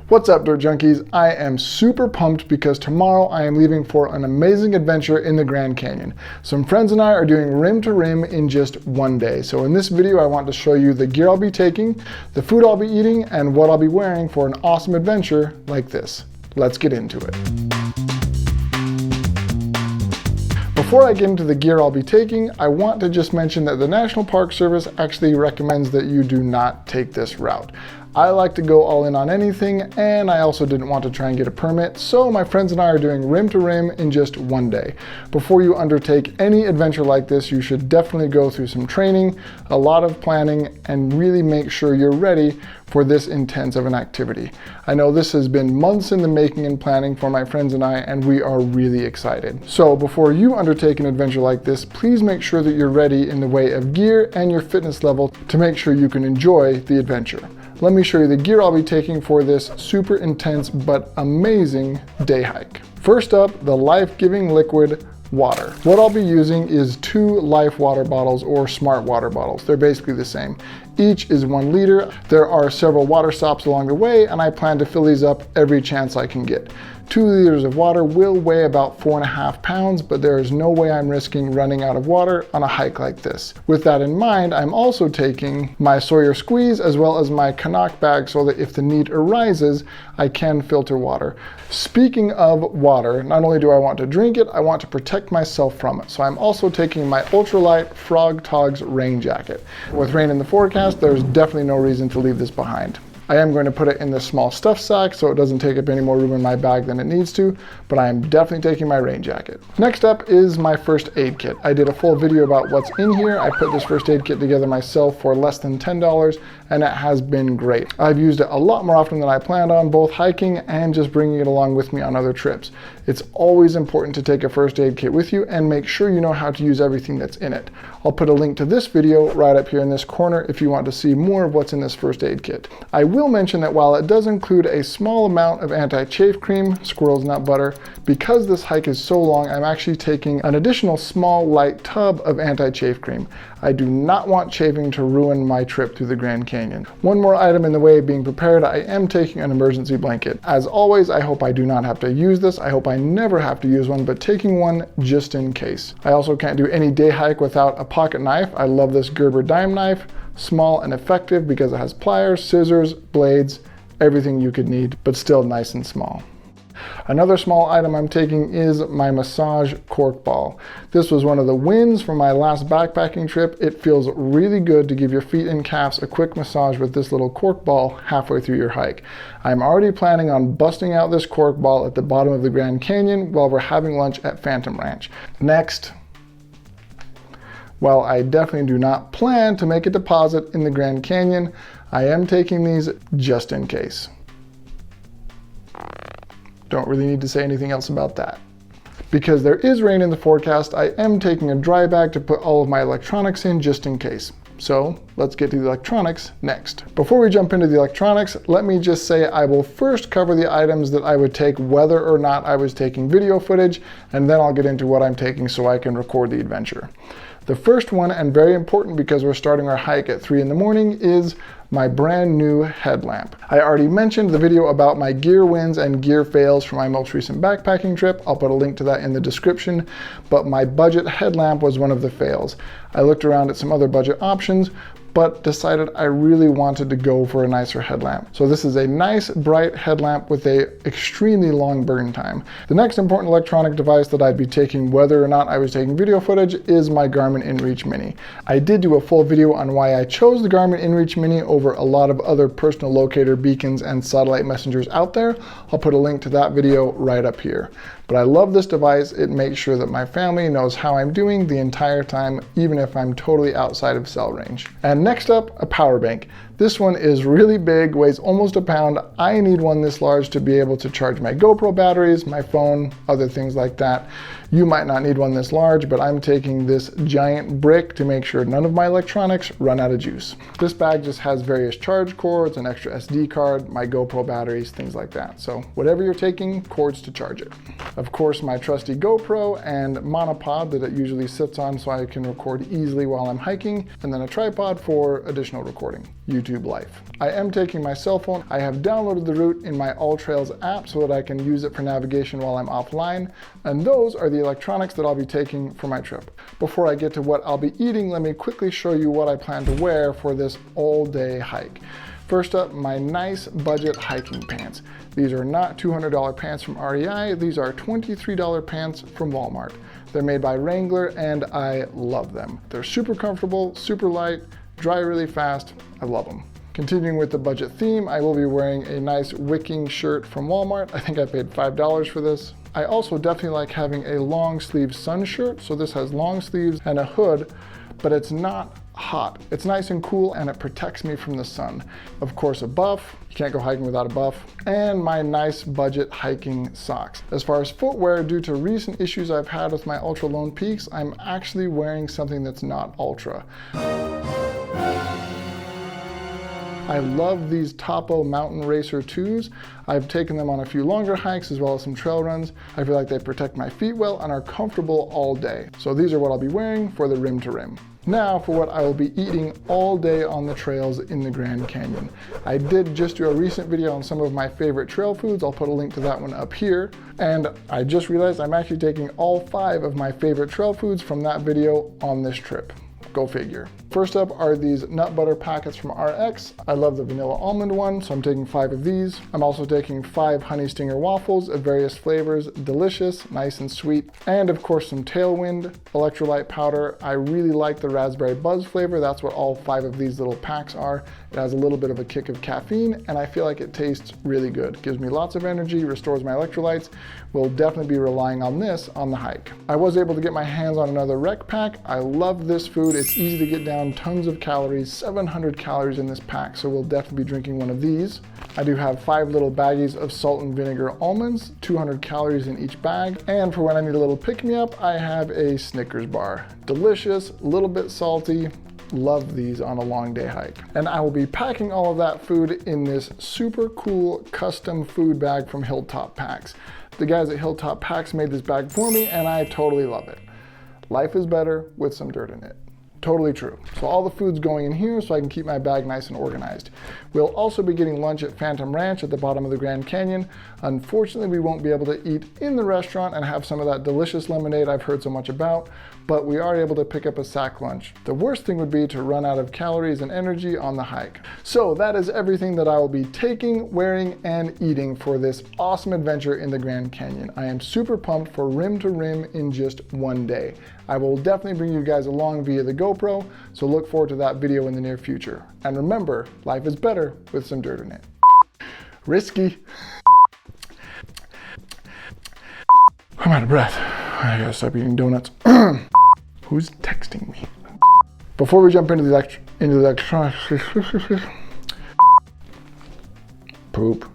What's up, Dirt Junkies? I am super pumped because tomorrow I am leaving for an amazing adventure in the Grand Canyon. Some friends and I are doing rim to rim in just one day. So in this video, I want to show you the gear I'll be taking, the food I'll be eating, and what I'll be wearing for an awesome adventure like this. Let's get into it. Before I get into the gear I'll be taking, I want to just mention that the National Park Service actually recommends that you do not take this route. I like to go all in on anything, and I also didn't want to try and get a permit, so my friends and I are doing rim to rim in just one day. Before you undertake any adventure like this, you should definitely go through some training, a lot of planning, and really make sure you're ready for this intense of an activity. I know this has been months in the making and planning for my friends and I, and we are really excited. So before you undertake an adventure like this, please make sure that you're ready in the way of gear and your fitness level to make sure you can enjoy the adventure. Let me show you the gear I'll be taking for this super intense but amazing day hike. First up, the life-giving liquid water. What I'll be using is 2 Life water bottles or Smart water bottles. They're basically the same. Each is 1 liter. There are several water stops along the way, and I plan to fill these up every chance I can get. 2 liters of water will weigh about 4.5 pounds, but there is no way I'm risking running out of water on a hike like this. With that in mind, I'm also taking my Sawyer Squeeze as well as my Canuck bag so that if the need arises, I can filter water. Speaking of water, not only do I want to drink it, I want to protect myself from it. So I'm also taking my ultralight Frog Togs rain jacket. With rain in the forecast, there's definitely no reason to leave this behind. I am going to put it in this small stuff sack so it doesn't take up any more room in my bag than it needs to, but I am definitely taking my rain jacket. Next up is my first aid kit. I did a full video about what's in here. I put this first aid kit together myself for less than $10, and it has been great. I've used it a lot more often than I planned on, both hiking and just bringing it along with me on other trips. It's always important to take a first aid kit with you and make sure you know how to use everything that's in it. I'll put a link to this video right up here in this corner if you want to see more of what's in this first aid kit. I will mention that while it does include a small amount of anti-chafe cream, squirrel's nut butter, because this hike is so long, I'm actually taking an additional small light tub of anti-chafe cream. I do not want chafing to ruin my trip through the Grand Canyon. One more item in the way of being prepared, I am taking an emergency blanket. As always, I hope I do not have to use this. I hope I never have to use one, but taking one just in case. I also can't do any day hike without a pocket knife. I love this Gerber dime knife. Small and effective because it has pliers, scissors, blades, everything you could need, but still nice and small. Another small item I'm taking is my massage cork ball. This was one of the wins from my last backpacking trip. It feels really good to give your feet and calves a quick massage with this little cork ball halfway through your hike. I'm already planning on busting out this cork ball at the bottom of the Grand Canyon while we're having lunch at Phantom Ranch. Next, while I definitely do not plan to make a deposit in the Grand Canyon, I am taking these just in case. Don't really need to say anything else about that. Because there is rain in the forecast, I am taking a dry bag to put all of my electronics in just in case. So let's get to the electronics next. Before we jump into the electronics, let me just say I will first cover the items that I would take whether or not I was taking video footage, and then I'll get into what I'm taking so I can record the adventure. The first one, and very important because we're starting our hike at 3 in the morning, is my brand new headlamp. I already mentioned the video about my gear wins and gear fails from my most recent backpacking trip. I'll put a link to that in the description, but my budget headlamp was one of the fails. I looked around at some other budget options, but decided I really wanted to go for a nicer headlamp. So this is a nice bright headlamp with a extremely long burn time. The next important electronic device that I'd be taking whether or not I was taking video footage is my Garmin InReach Mini. I did do a full video on why I chose the Garmin InReach Mini over a lot of other personal locator beacons and satellite messengers out there. I'll put a link to that video right up here. But I love this device. It makes sure that my family knows how I'm doing the entire time, even if I'm totally outside of cell range. And next up, a power bank. This one is really big, weighs almost a pound. I need one this large to be able to charge my GoPro batteries, my phone, other things like that. You might not need one this large, but I'm taking this giant brick to make sure none of my electronics run out of juice. This bag just has various charge cords, an extra SD card, my GoPro batteries, things like that. So whatever you're taking, cords to charge it. Of course, my trusty GoPro and monopod that it usually sits on so I can record easily while I'm hiking, and then a tripod for additional recording. YouTube life. I am taking my cell phone. I have downloaded the route in my AllTrails app so that I can use it for navigation while I'm offline, and those are the electronics that I'll be taking for my trip. Before I get to what I'll be eating, let me quickly show you what I plan to wear for this all-day hike. First up, my nice budget hiking pants. These are not $200 pants from REI, these are $23 pants from Walmart. They're made by Wrangler and I love them. They're super comfortable, super light, dry really fast, I love them. Continuing with the budget theme, I will be wearing a nice wicking shirt from Walmart. I think I paid $5 for this. I also definitely like having a long sleeve sun shirt, so this has long sleeves and a hood, but it's not hot. It's nice and cool and it protects me from the sun. Of course, a buff. You can't go hiking without a buff. And my nice budget hiking socks. As far as footwear, due to recent issues I've had with my Ultra Lone Peaks, I'm actually wearing something that's not Ultra. I love these Topo Mountain Racer 2s. I've taken them on a few longer hikes as well as some trail runs. I feel like they protect my feet well and are comfortable all day. So these are what I'll be wearing for the rim to rim. Now for what I will be eating all day on the trails in the Grand Canyon. I did just do a recent video on some of my favorite trail foods. I'll put a link to that one up here. And I just realized I'm actually taking all 5 of my favorite trail foods from that video on this trip. Go figure. First up are these nut butter packets from RX. I love the vanilla almond one, so I'm taking 5 of these. I'm also taking 5 honey stinger waffles of various flavors, delicious, nice and sweet. And of course some Tailwind electrolyte powder. I really like the raspberry buzz flavor. That's what all 5 of these little packs are. It has a little bit of a kick of caffeine and I feel like it tastes really good. Gives me lots of energy, restores my electrolytes. We'll definitely be relying on this on the hike. I was able to get my hands on another rec pack. I love this food. It's easy to get down, tons of calories, 700 calories in this pack, so we'll definitely be drinking one of these. I do have 5 little baggies of salt and vinegar almonds, 200 calories in each bag. And for when I need a little pick-me-up, I have a Snickers bar. Delicious, a little bit salty. Love these on a long day hike. And I will be packing all of that food in this super cool custom food bag from Hilltop Packs. The guys at Hilltop Packs made this bag for me and I totally love it. Life is better with some dirt in it. Totally true. So all the food's going in here so I can keep my bag nice and organized. We'll also be getting lunch at Phantom Ranch at the bottom of the Grand Canyon. Unfortunately, we won't be able to eat in the restaurant and have some of that delicious lemonade I've heard so much about, but we are able to pick up a sack lunch. The worst thing would be to run out of calories and energy on the hike. So that is everything that I will be taking, wearing, and eating for this awesome adventure in the Grand Canyon. I am super pumped for rim to rim in just one day. I will definitely bring you guys along via the GoPro, so look forward to that video in the near future. And remember, life is better with some dirt in it. Risky. I'm out of breath. I gotta stop eating donuts. Who's texting me? Before we jump into the electronics, poop.